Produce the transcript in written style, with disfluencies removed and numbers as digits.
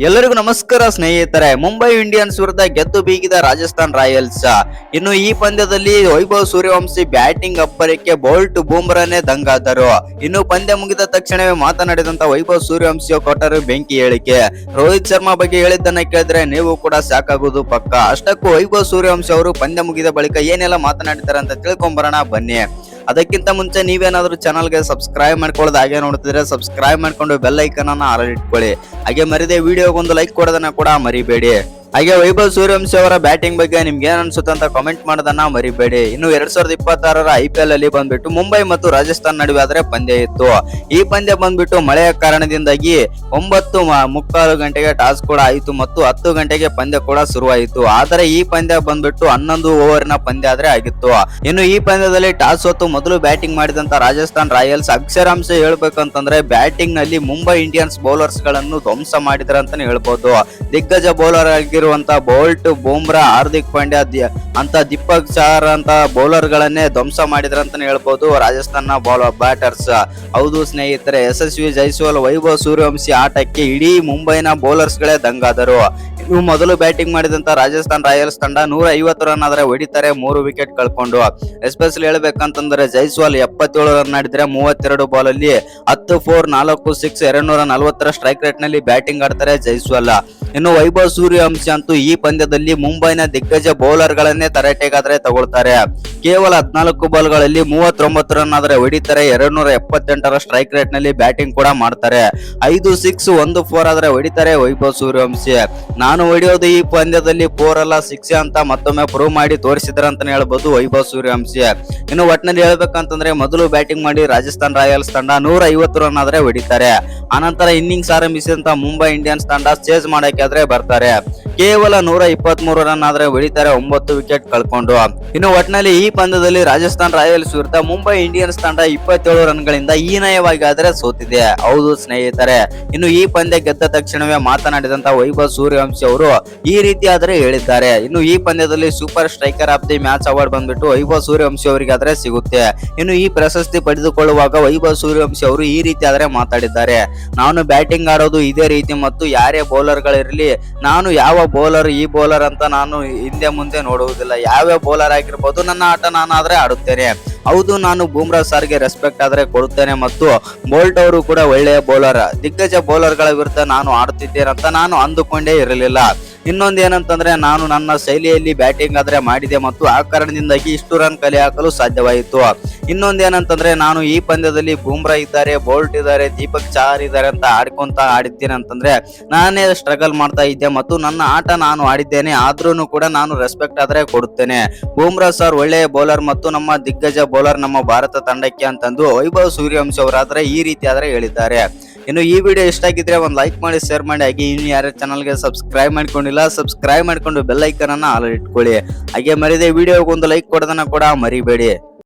ಎಲ್ಲರಿಗೂ ನಮಸ್ಕಾರ ಸ್ನೇಹಿತರೆ. ಮುಂಬೈ ಇಂಡಿಯನ್ಸ್ ವಿರುದ್ಧ ಗೆದ್ದು ಬೀಗಿದ ರಾಜಸ್ಥಾನ್ ರಾಯಲ್ಸ್. ಇನ್ನು ಈ ಪಂದ್ಯದಲ್ಲಿ ವೈಭವ್ ಸೂರ್ಯವಂಶಿ ಬ್ಯಾಟಿಂಗ್ ಅಬ್ಬರಕ್ಕೆ ಬೋಲ್ಟ್ ಬೂಮ್ರಾನೇ ದಂಗಾದರು. ಇನ್ನು ಪಂದ್ಯ ಮುಗಿದ ತಕ್ಷಣವೇ ಮಾತನಾಡಿದಂತ ವೈಭವ್ ಸೂರ್ಯವಂಶಿ ಕೊಟ್ಟರು ಬೆಂಕಿ ಹೇಳಿಕೆ. ರೋಹಿತ್ ಶರ್ಮಾ ಬಗ್ಗೆ ಹೇಳಿದ್ದನ್ನ ಕೇಳಿದ್ರೆ ನೀವು ಕೂಡ ಸಾಕಾಗುವುದು ಪಕ್ಕ. ಅಷ್ಟಕ್ಕೂ ವೈಭವ್ ಸೂರ್ಯವಂಶಿ ಅವರು ಪಂದ್ಯ ಮುಗಿದ ಬಳಿಕ ಏನೆಲ್ಲ ಮಾತನಾಡಿದ್ದಾರೆ ಅಂತ ತಿಳ್ಕೊಂಬರೋಣ ಬನ್ನಿ. ಅದಕ್ಕಿಂತ ಮುಂಚೆ ನೀವೇನಾದ್ರೂ ಚಾನಲ್ಗೆ ಸಬ್ಸ್ಕ್ರೈಬ್ ಮಾಡ್ಕೊಳ್ಳೋದು ಹಾಗೆ ನೋಡ್ತಿದ್ರೆ ಸಬ್ಸ್ಕ್ರೈಬ್ ಮಾಡ್ಕೊಂಡು ಬೆಲ್ ಐಕನ್ ಅನ್ನ ಆಲ್ ಇಟ್ಕೊಳ್ಳಿ. ಹಾಗೆ ಮರಿದೆ ವಿಡಿಯೋಗೊಂದು ಲೈಕ್ ಕೊಡೋದನ್ನ ಕೂಡ ಮರಿಬೇಡಿ. ಹಾಗೆ ವೈಭವ್ ಸೂರ್ಯವಂಶಿ ಅವರ ಬ್ಯಾಟಿಂಗ್ ಬಗ್ಗೆ ನಿಮ್ಗೆ ಏನ್ ಅನ್ಸುತ್ತೆ ಅಂತ ಕಾಮೆಂಟ್ ಮಾಡೋದನ್ನ ಮರಿಬೇಡಿ. ಇನ್ನು 2026ರ IPL ಅಲ್ಲಿ ಬಂದ್ಬಿಟ್ಟು ಮುಂಬೈ ಮತ್ತು ರಾಜಸ್ಥಾನ್ ನಡುವೆ ಆದ್ರೆ ಪಂದ್ಯ ಇತ್ತು. ಈ ಪಂದ್ಯ ಬಂದ್ಬಿಟ್ಟು ಮಳೆಯ ಕಾರಣದಿಂದಾಗಿ 9:45 ಗಂಟೆಗೆ ಟಾಸ್ ಕೂಡ ಆಯಿತು ಮತ್ತು 10 ಗಂಟೆಗೆ ಪಂದ್ಯ ಕೂಡ ಶುರುವಾಯಿತು. ಆದರೆ ಈ ಪಂದ್ಯ ಬಂದ್ಬಿಟ್ಟು 11 ಓವರ್ನ ಪಂದ್ಯ ಆದ್ರೆ ಆಗಿತ್ತು. ಇನ್ನು ಈ ಪಂದ್ಯದಲ್ಲಿ ಟಾಸ್ ಹೊತ್ತು ಮೊದಲು ಬ್ಯಾಟಿಂಗ್ ಮಾಡಿದಂತ ರಾಜಸ್ಥಾನ್ ರಾಯಲ್ಸ್ ಅಕ್ಷರಾಂಶ ಹೇಳ್ಬೇಕಂತಂದ್ರೆ ಬ್ಯಾಟಿಂಗ್ ನಲ್ಲಿ ಮುಂಬೈ ಇಂಡಿಯನ್ಸ್ ಬೌಲರ್ಸ್ ಗಳನ್ನು ಧ್ವಂಸ ಮಾಡಿದ್ರ ಅಂತಾನೆ ಹೇಳ್ಬೋದು. ದಿಗ್ಗಜ ಬೌಲರ್ ಆಗಿರುವಂತ ಬೋಲ್ಟ್, ಬೂಮ್ರಾ, ಹಾರ್ದಿಕ್ ಪಾಂಡ್ಯ ಅಂತ ದೀಪಕ್ ಚಾರ್ ಅಂತ ಬೌಲರ್ ಗಳನ್ನೇ ಧ್ವಂಸ ಮಾಡಿದ್ರ ಅಂತಾನೆ ಹೇಳ್ಬೋದು ರಾಜಸ್ಥಾನ ಬ್ಯಾಟರ್ಸ್. ಹೌದು ಸ್ನೇಹಿತರೆ, ಯಶಸ್ವಿ ಜೈಸ್ವಾಲ್, ವೈಭವ್ ಸೂರ್ಯವಂಶಿ ಆಟಕ್ಕೆ ಇಡೀ ಮುಂಬೈನ ಬೌಲರ್ಸ್ ಗಳೇ ದಂಗಾದರು. ಇನ್ನು ಮೊದಲು ಬ್ಯಾಟಿಂಗ್ ಮಾಡಿದಂತ ರಾಜಸ್ಥಾನ್ ರಾಯಲ್ಸ್ ತಂಡ 150 ರನ್ ಆದ್ರೆ ಹೊಡಿತಾರೆ, 3 ವಿಕೆಟ್ ಕಳ್ಕೊಂಡು. ಎಸ್ಪೆಷಲಿ ಹೇಳ್ಬೇಕಂತಂದ್ರೆ ಜೈಸ್ವಾಲ್ 77 ರನ್ ಆಡಿದ್ರೆ 32 ಬಾಲ್ ಅಲ್ಲಿ 10 4 4 6 240 ಸ್ಟ್ರೈಕ್ ರೇಟ್ ನಲ್ಲಿ ಬ್ಯಾಟಿಂಗ್ ಆಡ್ತಾರೆ ಜೈಸ್ವಾಲ್. ಇನ್ನು ವೈಭವ್ ಸೂರ್ಯವಂಶಿ ಅಂತೂ ಈ ಪಂದ್ಯದಲ್ಲಿ ಮುಂಬೈನ ದಿಗ್ಗಜ ಬೌಲರ್ ಗಳನ್ನೇ ತರಾಟೆಗಾದ್ರೆ ತಗೊಳ್ತಾರೆ. ಕೇವಲ 14 ಬಾಲ್ ಗಳಲ್ಲಿ 39 ರನ್ ಆದ್ರೆ ಹೊಡಿತಾರೆ, 278ರ ಸ್ಟ್ರೈಕ್ ರೇಟ್ ನಲ್ಲಿ ಬ್ಯಾಟಿಂಗ್ ಕೂಡ ಮಾಡ್ತಾರೆ. 5 6 1 4 ಆದ್ರೆ ಹೊಡಿತಾರೆ ವೈಭವ್ ಸೂರ್ಯವಂಶಿ. ನಾನು ಹೊಡೆಯೋದು ಈ ಪಂದ್ಯದಲ್ಲಿ 4 ಅಲ್ಲ 6 ಅಂತ ಮತ್ತೊಮ್ಮೆ ಪ್ರೂವ್ ಮಾಡಿ ತೋರಿಸಿದ್ರ ಅಂತಾನೆ ಹೇಳ್ಬೋದು ವೈಭವ್ ಸೂರ್ಯವಂಶಿ. ಇನ್ನು ಒಟ್ಟಿನಲ್ಲಿ ಹೇಳ್ಬೇಕಂತಂದ್ರೆ ಮೊದಲು ಬ್ಯಾಟಿಂಗ್ ಮಾಡಿ ರಾಜಸ್ಥಾನ್ ರಾಯಲ್ಸ್ ತಂಡ 150 ರನ್ ಆದ್ರೆ ಹೊಡಿತಾರೆ. ಆನಂತರ ಇನ್ನಿಂಗ್ಸ್ ಆರಂಭಿಸಿದಂತ ಮುಂಬೈ ಇಂಡಿಯನ್ಸ್ ತಂಡ ಚೇಸ್ ಮಾಡಕ್ಕೆ ಆದ್ರೆ ಬರ್ತಾರೆ. ಕೇವಲ 123 ರನ್ ಆದ್ರೆ ಹೊಡಿತಾರೆ, 9 ವಿಕೆಟ್ ಕಳ್ಕೊಂಡು. ಇನ್ನು ಒಟ್ಟಿನಲ್ಲಿ ಈ ಪಂದ್ಯದಲ್ಲಿ ರಾಜಸ್ಥಾನ್ ರಾಯಲ್ಸ್ ವಿರುದ್ಧ ಮುಂಬೈ ಇಂಡಿಯನ್ಸ್ ತಂಡ 27 ರನ್ಗಳಿಂದ ಹೀನಾಯವಾಗಿ ಆದ್ರೆ ಸೋತಿದೆ. ಹೌದು ಸ್ನೇಹಿತರೆ, ಇನ್ನು ಈ ಪಂದ್ಯ ಗೆದ್ದ ತಕ್ಷಣವೇ ಮಾತನಾಡಿದಂತ ವೈಭವ್ ಸೂರ್ಯವಂಶಿ ಅವರು ಈ ರೀತಿ ಆದ್ರೆ ಹೇಳಿದ್ದಾರೆ. ಇನ್ನು ಈ ಪಂದ್ಯದಲ್ಲಿ super striker of the match award ಬಂದ್ಬಿಟ್ಟು ವೈಭವ್ ಸೂರ್ಯವಂಶಿ ಅವರಿಗೆ ಆದ್ರೆ ಸಿಗುತ್ತೆ. ಇನ್ನು ಈ ಪ್ರಶಸ್ತಿ ಪಡೆದುಕೊಳ್ಳುವಾಗ ವೈಭವ್ ಸೂರ್ಯವಂಶಿ ಅವರು ಈ ರೀತಿ ಆದ್ರೆ ಮಾತಾಡಿದ್ದಾರೆ. ನಾನು ಬ್ಯಾಟಿಂಗ್ ಆಡೋದು ಇದೇ ರೀತಿ ಮತ್ತು ಯಾರೇ ಬೌಲರ್ ಗಳಿರಲಿ, ನಾನು ಯಾವ ಬೌಲರ್ ಈ ಬೌಲರ್ ಅಂತ ನಾನು ಹಿಂದೆ ಮುಂದೆ ನೋಡುವುದಿಲ್ಲ. ಯಾವ ಬೌಲರ್ ಆಗಿರ್ಬೋದು, ನನ್ನ ಆಟ ನಾನು ಆದ್ರೆ ಆಡುತ್ತೇನೆ. ಹೌದು, ನಾನು ಬೂಮ್ರಾ ಸಾರ್ಗೆ ರೆಸ್ಪೆಕ್ಟ್ ಆದ್ರೆ ಕೊಡುತ್ತೇನೆ ಮತ್ತು ಬೋಲ್ಟ್ ಅವರು ಕೂಡ ಒಳ್ಳೆಯ ಬೌಲರ್, ದಿಗ್ಗಜ ಬೌಲರ್ ಗಳ ವಿರುದ್ಧ ನಾನು ಆಡುತ್ತಿದ್ದೇನೆ ಅಂತ ನಾನು ಅಂದುಕೊಂಡೇ ಇರಲಿಲ್ಲ. ಇನ್ನೊಂದು ಏನಂತಂದ್ರೆ ನಾನು ನನ್ನ ಶೈಲಿಯಲ್ಲಿ ಬ್ಯಾಟಿಂಗ್ ಆದ್ರೆ ಮಾಡಿದೆ ಮತ್ತು ಆ ಕಾರಣದಿಂದಾಗಿ ಇಷ್ಟು ರನ್ ಕಲೆ ಹಾಕಲು ಸಾಧ್ಯವಾಯಿತು. ಇನ್ನೊಂದು ಏನಂತಂದ್ರೆ ನಾನು ಈ ಪಂದ್ಯದಲ್ಲಿ ಬೂಮ್ರಾ ಇದ್ದಾರೆ, ಬೋಲ್ಟ್ ಇದ್ದಾರೆ, ದೀಪಕ್ ಚಾರ್ ಇದ್ದಾರೆ ಅಂತ ಆಡಿದ್ದೇನೆ ಅಂತಂದ್ರೆ ನಾನೇ ಸ್ಟ್ರಗಲ್ ಮಾಡ್ತಾ ಇದ್ದೆ ಮತ್ತು ನನ್ನ ಆಟ ನಾನು ಆಡಿದ್ದೇನೆ. ಆದ್ರೂ ಕೂಡ ನಾನು ರೆಸ್ಪೆಕ್ಟ್ ಆದ್ರೆ ಕೊಡುತ್ತೇನೆ. ಬೂಮ್ರಾ ಸರ್ ಒಳ್ಳೆಯ ಬೌಲರ್ ಮತ್ತು ನಮ್ಮ ದಿಗ್ಗಜ ಬೌಲರ್ ನಮ್ಮ ಭಾರತ ತಂಡಕ್ಕೆ ಅಂತಂದು ವೈಭವ್ ಸೂರ್ಯವಂಶಿ ಅವರಾದ್ರೆ ಈ ರೀತಿ ಆದ್ರೆ ಹೇಳಿದ್ದಾರೆ. ಇನ್ನು ಈ ವಿಡಿಯೋ ಇಷ್ಟ ಆಗಿದ್ರೆ ಒಂದು ಲೈಕ್ ಮಾಡಿ, ಶೇರ್ ಮಾಡಿ. ಹಾಗೆ ಇನ್ನು ಯಾರ್ಯಾರು ಚಾನಲ್ಗೆ ಸಬ್ಸ್ಕ್ರೈಬ್ ಮಾಡ್ಕೊಂಡಿಲ್ಲ ಸಬ್ಸ್ಕ್ರೈಬ್ ಮಾಡ್ಕೊಂಡು ಬೆಲ್ ಐಕನ್ ಅನ್ನ ಆಲ್ ಇಟ್ಕೊಳ್ಳಿ. ಹಾಗೆ ಮರಿದೆ ವಿಡಿಯೋಗೊಂದು ಲೈಕ್ ಕೊಡೋದನ್ನ ಕೂಡ ಮರಿಬೇಡಿ.